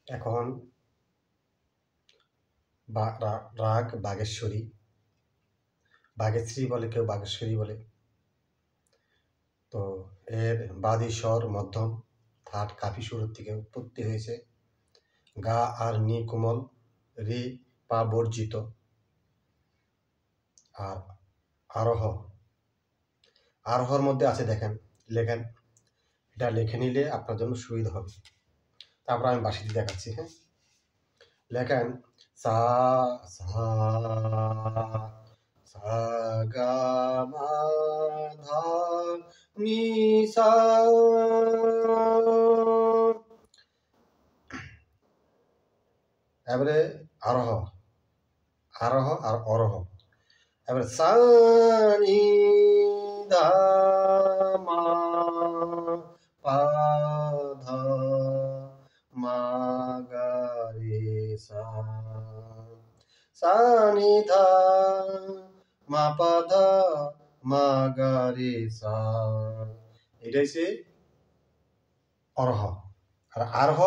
এখন রাগ বাগেশ্বরী, বাগেশ্রী বলে, কেউ বাগেশ্বরী বলে। তো এর বাদী স্বর মধ্যম, থার্ড কাফি সুরের থেকে উৎপত্তি হয়েছে। গা আর নি কোমল, রি পা বর্জিত। আর আরোহ, আরোহর মধ্যে আছে দেখেন, লেখেন, এটা লিখে নিলে আপনার জন্য সুবিধা হবে। তারপর আমি বাঁশিতে দেখাচ্ছি। হ্যাঁ, লেখেন সা সা সা গা মা ধা নি সা। এবারে আরোহ, আরোহ আর অরোহ। এবারে সা নি ধা মা পা ধা মা গা রে সা। সা নি ধা মা পা ধা মা গা রে সা। এটা হচ্ছে অরহ। আর আরোহ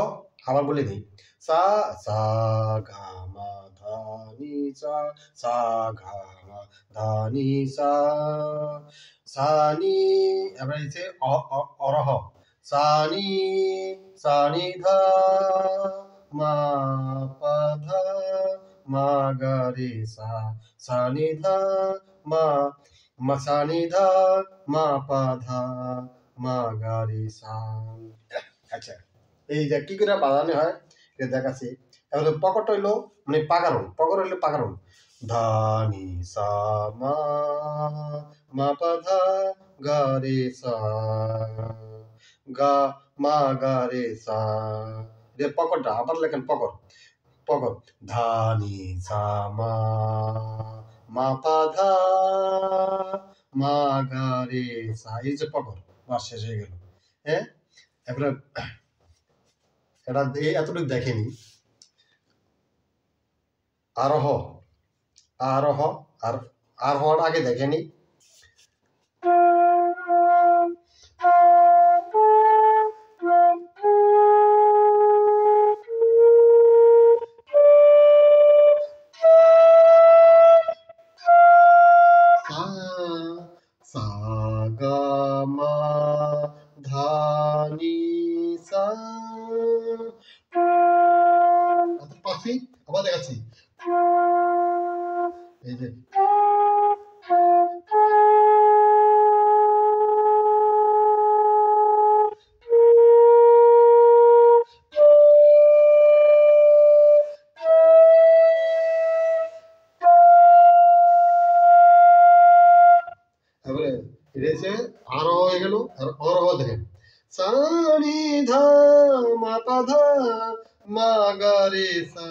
আবার বলে দিই, সা সা গা মা ধা নি সা, সা গা মা ধা নি সা, সা নি। এবার হচ্ছে অরহ, সা নি ধা মা পা ধা মা গা রে সা, সা নি ধা মা সা নি ধা মা পা ধা মা গা রে সা। আচ্ছা, এই যে কি করে বাজানো হয় এটা দেখাচ্ছি। এবার পকট হইলো মানে পাকারণ, পকর হইলো পাকারণ। ধা নি সা মা মা পা ধা গা রে সা, গা মা গা রে সা। যে পকরটা আবার লেখেন, পকর পকর। ধা নি সা মা মা পা ধা মা গা রে সা। এই যে পকর, বাস শেষ হয়ে গেল। হ্যাঁ, এবার এটা এতটুকু দেখেনি। আরোহ, আরোহ আর আরোহর আগে দেখেনি। সা গা মা ধা নি সা। পাচ্ছি, আবার দেখাচ্ছি। এই যে এবারে এটা আরোহ হয়ে গেল। আর অরোহ দেখেন, সা নি ধা মা পা ধা মা গা রে সা।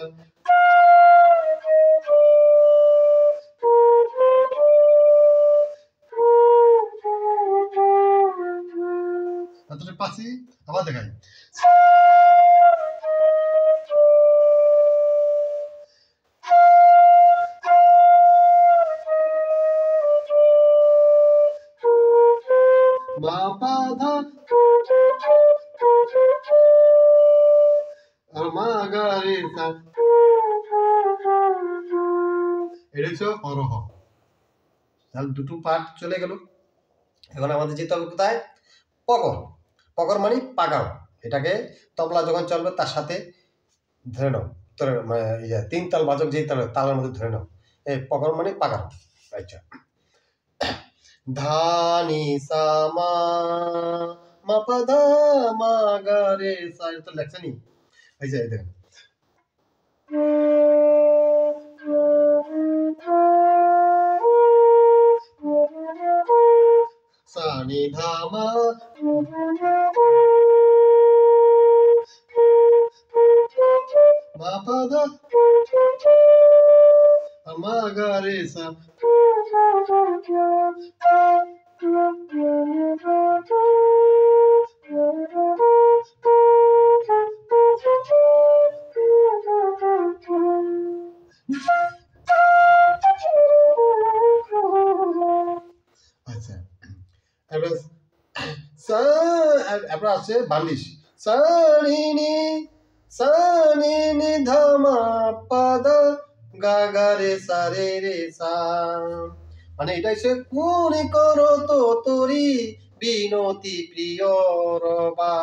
পাচ্ছি, আবার দেখাই। মা পা ধা আর মা গা রে সা। এটা হচ্ছে অরোহ। তাহলে দুটো পার্ট চলে গেল। এখন আমাদের যেতে হবে কোথায়? পকর। পকর মানে পাকাও। এটাকে তবলা যখন চলবে তার সাথে ধরে নাও, তোর তিন তাল বাজক যেই তালের মধ্যে ধরে নাও। এই পকর মানে পাকাও। আচ্ছা, ধা নি সা মা মা পা ধা মা গা রে সা। এটা তো লেখছে নি। এই যে দেখেন, সা নি ধা মা মা পা ধা মা গা রে সা। আচ্ছা, এবার আছে বালিশ। সা নি নি সা নি নি ধা মা পা দা গা গা রে সা রে রে সা। মানে এটা হচ্ছে কোন করো তো তোরি বিনতি প্রিয় রবা।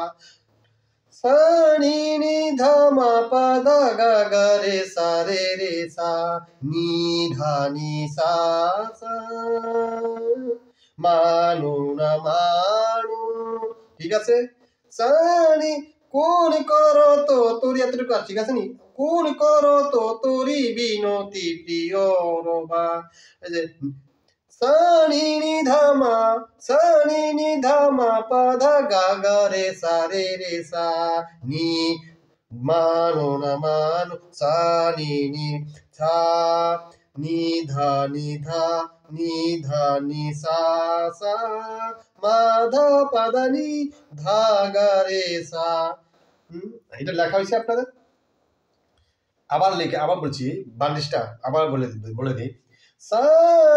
সা নি নি ধা মা পা দা গা গা রে সা রে রে সা। নি ধা নি সা সা মানু না মানু। ঠিক আছে। সা নি কোন করো তো তোরি এতটুকু আর ঠিক আছে নি। কোন করো তো তোরি বিনতি প্রিয় রবা। এই যে সা নি নি ধা মা সা নি নি ধা মা পা ধা গা গা রে সা রে রে সা। নি মানো না মানো সা নি নি ধা নি ধা নি ধা নি ধা নি সা সা মা ধা পা ধা নি ধা গা রে সা। এটা লেখা হয়েছে আপনাদের। আবার লিখে আবার বলছি বান্ডিশটা আবার বলে দিই। সা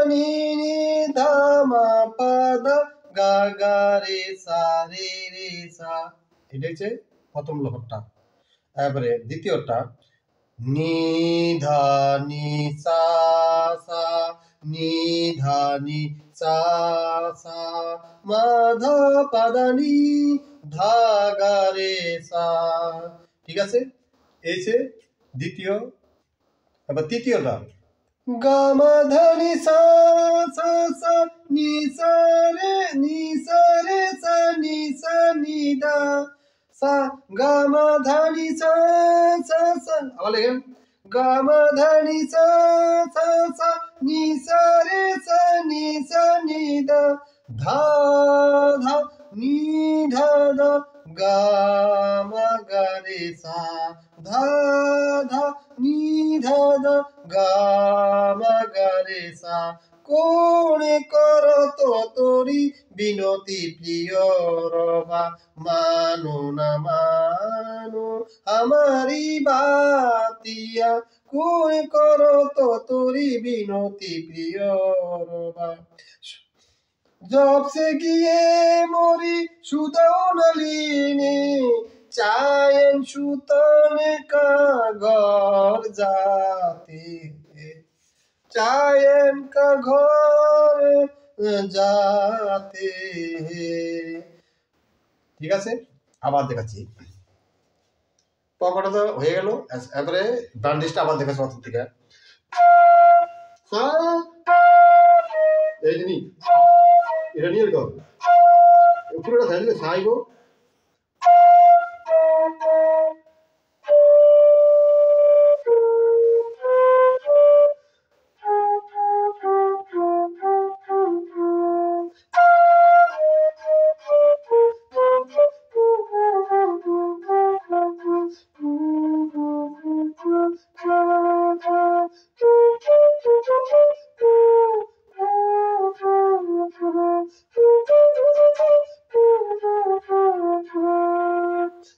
নি নি ধা মা পা ধা গা গা রে সা রে রে সা। এটা হচ্ছে প্রথম লহরটা। এবারে দ্বিতীয়টা নি ধা নি সা সা নি ধা নি সা সা মা ধা পা ধা নি ধা গা রে সা। ঠিক আছে। এই যে দ্বিতীয়। এবার তৃতীয়টা গা মা ধা নি সা সা সা নি সা রে সা নি সা নি দা সা গা মা ধা নি সা সা সা। আবার লেখেন গা মা ধা নি সা সা সা নি সা রে সা নি দা ধা ধা নি ধা দা গা মা গা রে সা ধা ধা নি ধা দা গা মা গা রে সা। কোন করো তো তোরি বিনতি প্রিয় রবা। মানো না মানো আমারি বাতিয়া। কোন করো তো তোরি বিনতি প্রিয় রবা। जब से গিয়ে মরি সুদাও নলিনী চায়েন সুতন का घर जाते চায়েন का घर जाते। ঠিক আছে। আবার দেখাচ্ছি। পকড়া তো হয়ে গেল। এবারে ব্যান্ডিশটা আবার দেখাচ্ছি প্রথম থেকে। এই জিনিস এটা নিয়ে গো পুরোটা সাইলে সাই গো।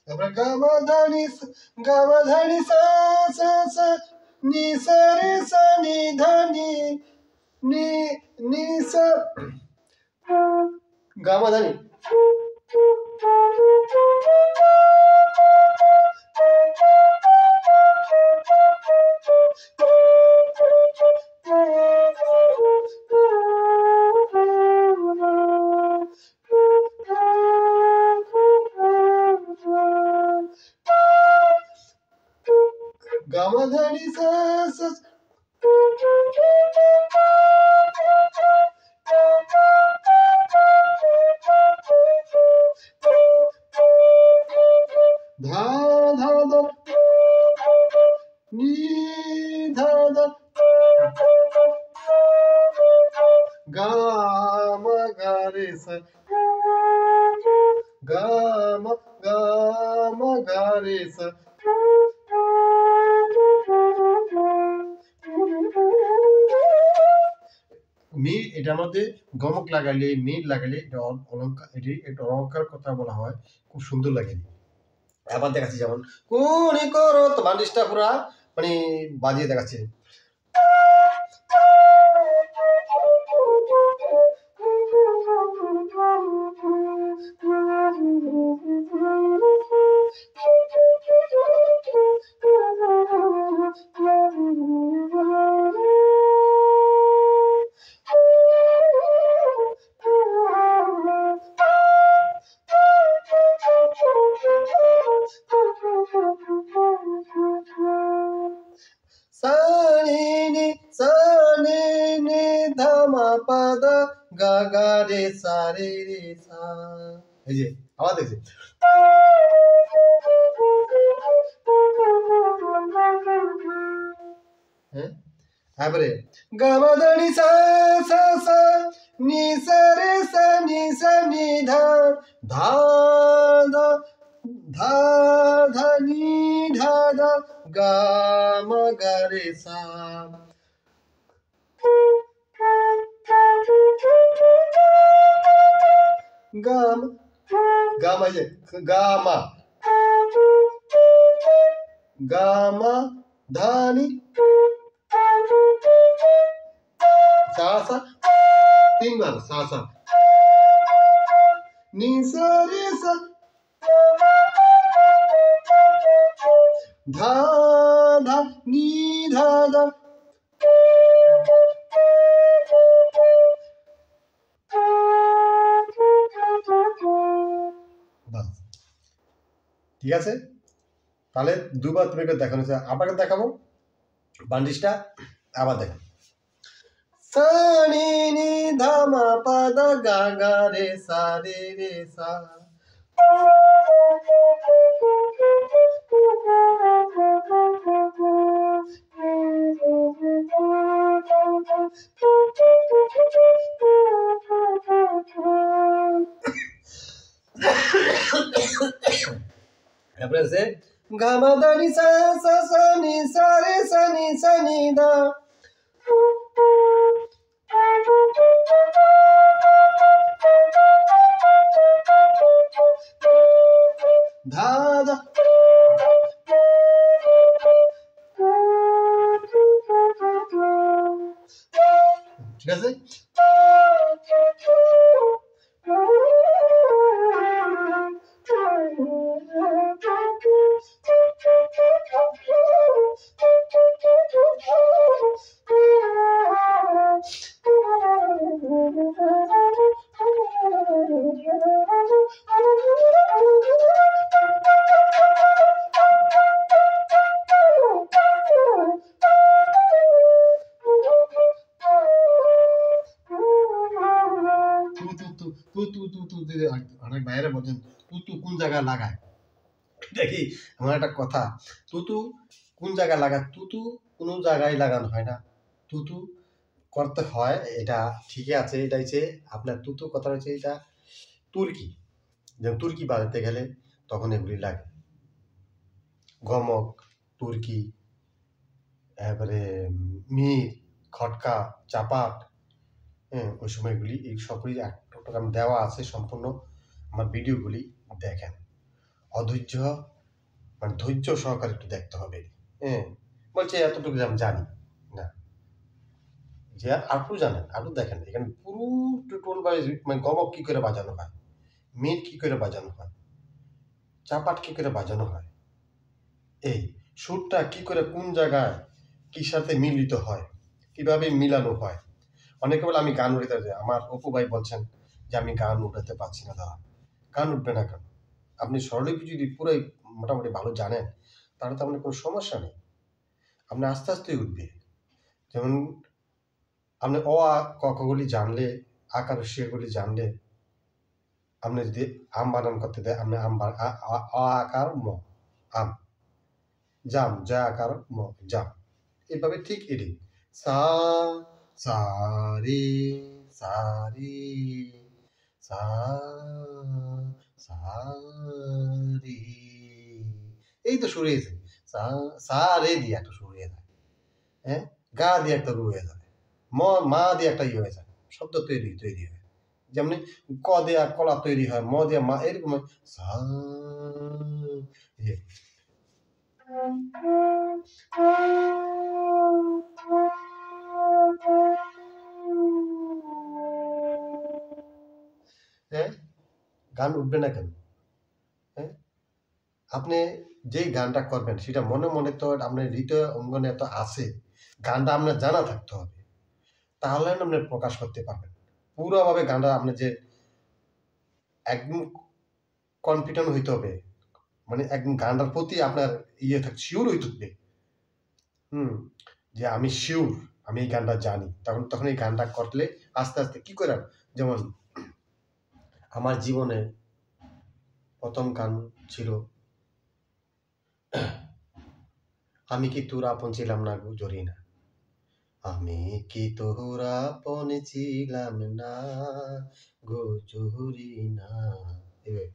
তারপরে গামা ধানি সা সা সা নি সা রে সা নি ধা নি নি নি সা গামা ধানি। গামা ধানি সা সা ধা ধা দা নি ধা দা গা মা গা রে সা গা মা গা রে সা। মি এটার মধ্যে গমক লাগাইলে মিল লাগাইলে এটা অলঙ্কার এটি একটা অলঙ্কার কথা বলা হয়। খুব সুন্দর লাগে। আবার দেখাচ্ছি যেমন কোন করো তো বান্ডিশটা পুরা মানে বাজিয়ে দেখাচ্ছে। পা দা গা গা রে সা রে রে সা। এই যে আবার দেখছি হ্যাঁ তারপরে গা মা দা নি সা সা সা নি সা রে সা নি সা নি ধা ধা ধা ধা ধা নি ধা ধা গা মা গা রে সা। গাম গামা যে গামা গামা ধানি সা সা তিনবার সা সা নি সা রে সা ধা ধা নি ধা ধা। বাস ঠিক আছে, তাহলে দুবার তুমি দেখানো হয়েছে, আপনাকে দেখাবো বান্ডিশটা আবার দেখো সা নি নি ধা মা পা দা গা গা রে সা রে রে সা। তারপরে আছে গা মা দা নি সা সা সা নি সা রে সা নি দা ধা ধা। ঠিক আছে অনেক বাইরে বলছেন তুতু কোন জায়গায় লাগায়, দেখি আমার একটা কথা, তুতু কোন জায়গায় লাগায়? তুতু কোনো জায়গায় লাগানো হয় না, তুতু করতে হয় এটা ঠিকই আছে, এটা হচ্ছে আপনার তুতু কথা হচ্ছে এটা তুর্কি, যেমন তুর্কি বাজাতে গেলে তখন এগুলি লাগে, গমক, তুর্কি, তারপরে মির, খটকা, চাপাত, হ্যাঁ ওই সময়গুলি এই সবগুলি একটা দেওয়া আছে, সম্পূর্ণ আমার ভিডিওগুলি দেখেন, অধৈর্য মানে ধৈর্য সহকারে একটু দেখতে হবে, হ্যাঁ বলছে এতটুকু আমি জানি না, যে আরটু জানেন আরটু দেখেন, এখানে পুরো টোটাল মানে গমক কি করে বাজানো হয়, মিট কি করে বাজানো হয়, চাপাট কি করে বাজানো হয়, এই সুরটা কি করে কোন জায়গায় কি সাথে মিলিত হয়, কিভাবে মিলানো হয়। অনেকে বলে আমি গান উঠাতে পারছি, আমার অপু ভাই বলছেন যে আমি গান উঠাতে পারছি না, দাদা গান উঠবে না কেন? আপনি স্বরলিপি যদি পুরোই মোটামুটি ভালো জানেন তাহলে তো আপনার কোনো সমস্যা নেই, আপনি আস্তে আস্তেই উঠবে। যেমন আপনি অ আ ক খ গুলি জানলে, আকার গুলি জানলে, আপনি যদি আম বানান করতে দেয় আপনি আম অ আকার ম আম, জাম যা আকার ম জাম, এইভাবে ঠিক এটি সা সা রে সা রে সা সা রে, এই তো শুরু হয়েছে, সা সা রে দিয়ে একটা শুরু হয়ে যায়, হ্যাঁ গা দিয়ে একটা রু হয়ে যাবে, মা দিয়ে একটা ইয়ে হয়ে যায়, শব্দ তৈরি হয়, যেমনি ক দেয়া কলা তৈরি হয়, ম দেয়া মা, এরকম সা ইয়ে। হ্যাঁ গান উঠবে না কেন? হ্যাঁ আপনি যেই গানটা করবেন সেটা মনে মনে তো আপনার হৃদয় অঙ্গনে তো আছে, গানটা আপনার জানা থাকতে হবে, তাহলে আপনি প্রকাশ করতে পারবেন পুরোভাবে। গানটা আপনার যে একদম কনফিডেন্ট হইতে হবে, মানে একদম গানটার প্রতি আপনার ইয়ে থাকবে, শিওর হইতে হবে, যে আমি শিওর আমি এই গানটা জানি, তখন এই গানটা করলে আস্তে আস্তে কি করে, যেমন আমার জীবনে প্রথম গান ছিল আমি কি তোর আপন ছিলাম না গো জরিনা, আমি কি তোর আপন ছিলাম না গো জরিনা। এবার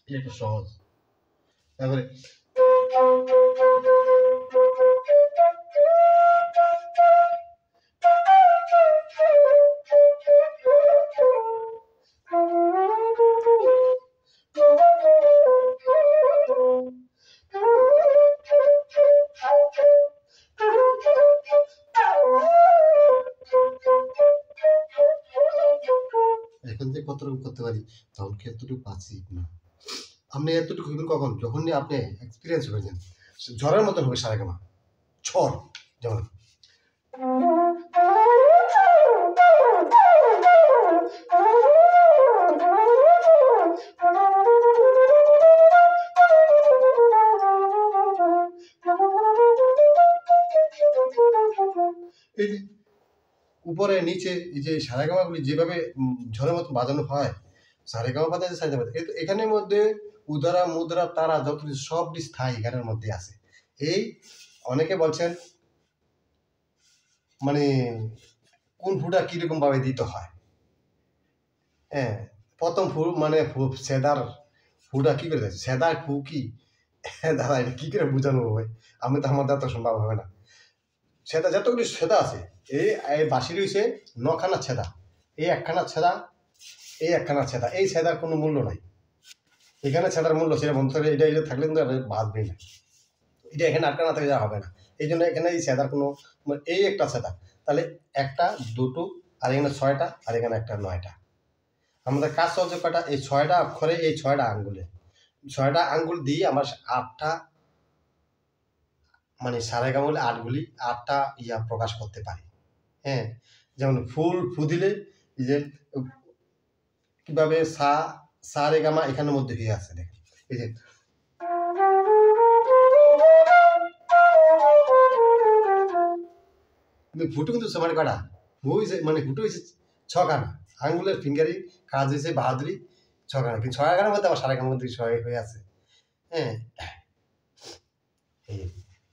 এটা একটু সহজ। তারপরে এখন যে কত রকম করতে পারি, তখন কি এতটুকু পাচ্ছি না। আপনি এতটুকু হইবেন কখন, যখন আপনি এক্সপিরিয়েন্স হয়েছেন, ঝড়ের মতন হবে সারেগামা, ঝড় যেমন এই যে উপরে নিচে এই যে সারেগামাগুলি যেভাবে ঝড়ের মতন বাজানো হয়, সারেগামা বাজায় সারেগামা বাজায়, কিন্তু এখানের মধ্যে উদারা মুদ্রা তারা যত সবটি স্থায়ী গানের মধ্যে আছে। এই অনেকে বলছেন মানে কোন ফুটা কিরকম ভাবে দিতে হয়। হ্যাঁ, প্রথম ফু মানে সেদার ফুটা কি করে দেয়, সেদার ফু কি দাদা এটা কি করে বোঝানো হবে, আমি তো আমার দ্বারা তো সম্ভব হবে না। সেদা যতগুলি সেদা আছে, এই বাঁশি রয়েছে নখানা ছেদা, এই একখানা ছেদা, এই একখানা ছেদা, এই ছেদার কোনো মূল্য নাই। এখানে ছেদার মূল্য সেটা বন্ধ করে এটা এটা থাকলে কিন্তু বাঁধবেই না, এটা এখানে আটকানা থেকে যাওয়া হবে না। এই জন্য এখানে এই ছেদার কোনো এই একটা ছেদা, তাহলে একটা দুটো, আর এখানে ছয়টা, আর এখানে একটা নয়টা। আমাদের কাজ চলছে কয়টা, এই ছয়টা অক্ষরে এই ছয়টা আঙ্গুলে, ছয়টা আঙ্গুল দিয়ে আমার আটটা মানে সারেগামলে আটগুলি আটটা ইয়া প্রকাশ করতে পারি। হ্যাঁ, যেমন ফুল ফু দিলে এই যে কিভাবে সা রে গামা এখানের মধ্যে হয়ে আছে, দেখেন এই যে ফুটো কিন্তু সমান কটা হয়েছে, মানে ফুটো হয়েছে ছখানা, আঙ্গুলের ফিঙ্গারি কাজ হয়েছে বাহাদুরি ছখানা, কিন্তু ছয়খানার মধ্যে আমার সারেগামার মধ্যে ছয় হয়ে আছে। হ্যাঁ, এই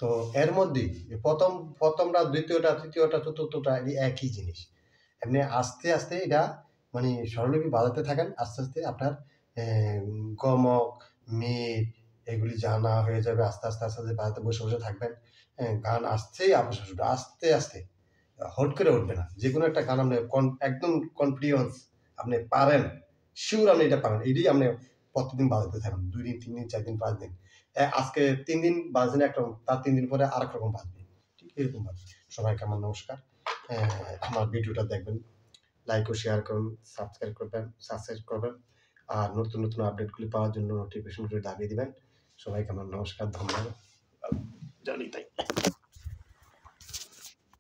তো এর মধ্যে প্রথমটা দ্বিতীয়টা তৃতীয়টা চতুর্থটা একই জিনিস। এমনি আস্তে আস্তে এটা মানে স্বরলিপি বাজাতে থাকেন, আস্তে আস্তে আপনার গমক মেঘ এগুলি জানা হয়ে যাবে, আস্তে আস্তে আস্তে আস্তে বাজাতে বসে বসে থাকবেন। গান আসছেই আপনার শুধু আস্তে আস্তে হট করে উঠবে না, যে কোনো একটা গান আপনি একদম কনফিডেন্স আপনি পারেন, শিওর আপনি এটা পারেন, এটাই আপনি প্রতিদিন বাজাতে থাকেন, 2 দিন 3 দিন 4 দিন 5 দিন। আজকে 3 দিন বাজবেন একরকম, তার 3 দিন পরে আরেক রকম বাজবে, ঠিক এরকম ভাবে। সবাইকে আমার নমস্কার। আমার ভিডিওটা দেখবেন, লাইক ও শেয়ার করুন, সাবস্ক্রাইব করবেন, আর নতুন নতুন আপডেটগুলি পাওয়ার জন্য নোটিফিকেশনগুলি দাবিয়ে দিবেন। সবাইকে আমার নমস্কার, ধন্যবাদ, জানি তাই।